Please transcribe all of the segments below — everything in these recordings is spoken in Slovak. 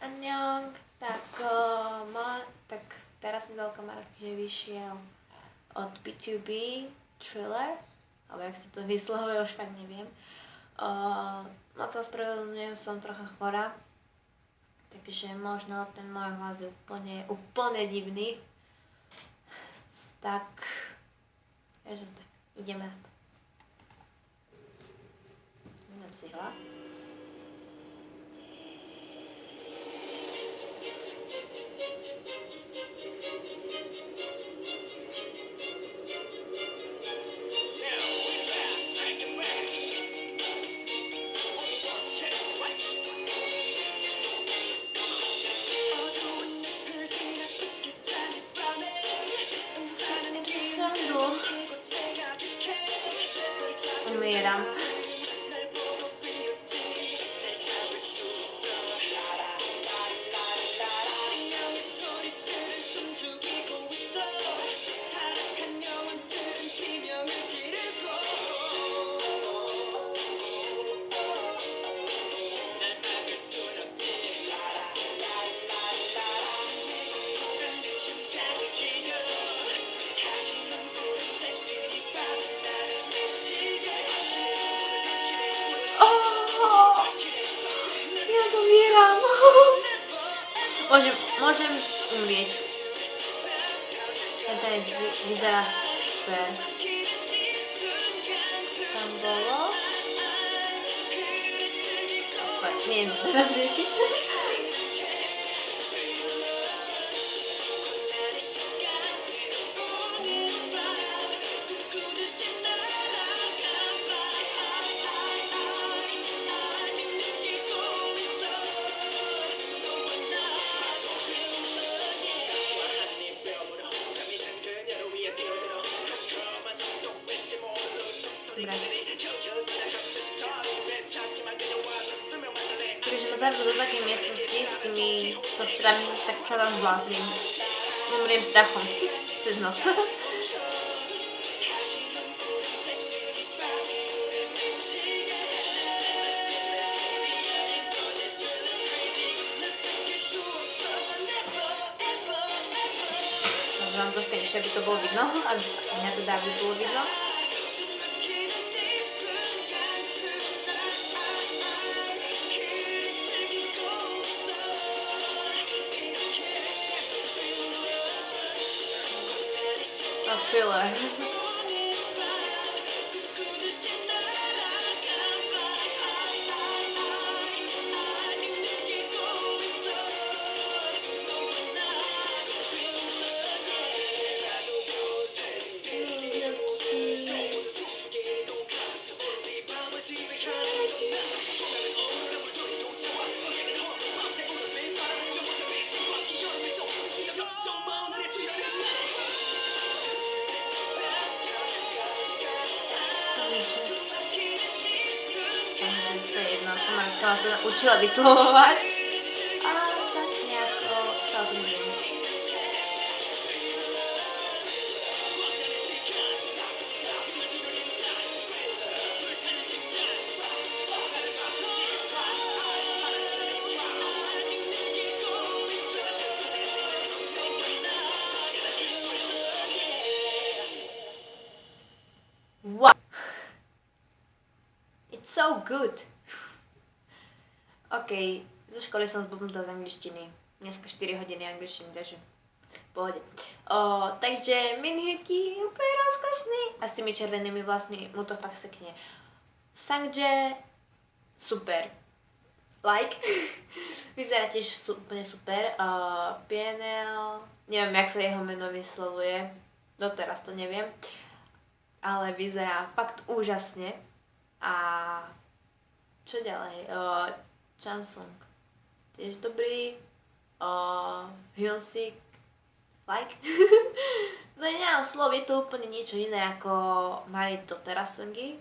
Anjong, tak teraz nedaleko že vyšiel od B2B Thriller, alebo jak sa to vyslovuje, už fakt neviem. Moc sa spravedlňujem, som trocha chorá, takže možno ten môj hlas je úplne divný. Tak, ideme na to. Dám si hlas. Umieram. Môžem umrieť. Ten vyzerá super. Tam bolo. Neviem teraz riešiť. Keďže ma zavrú do takej miestnosti s tými softami, tak sa tam zblázním. Umriem strachom cez noc. Mám troška nižšie, aby to bolo vidno, aby mňa teda aby bolo vidno. Thriller. Som sa učila vyslovovať, ale tak nejako sa o tom viem. Wow! It's so good! OK, zo školy som zblbnutá z angličtiny. Dneska 4 hodiny angličtiny, takže v pohode. Takže Minhyuk úplne rozkošný a s tými červenými vlasmi mu to fakt sekne. Sangjae, super. Like. Vyzerá tiež úplne super. PNL, neviem, jak sa jeho meno vyslovuje. Doteraz to neviem. Ale vyzerá fakt úžasne. A čo ďalej? Chansung, tiež dobrý, Hyunsik, like. No nemám slov, je to úplne niečo iné ako mali doteraz songy.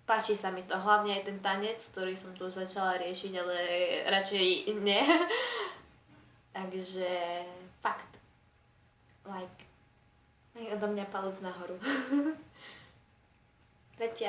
Páči sa mi to, hlavne aj ten tanec, ktorý som tu začala riešiť, ale radšej nie. Takže fakt, like, odo mňa palec nahoru. Zatiaľ.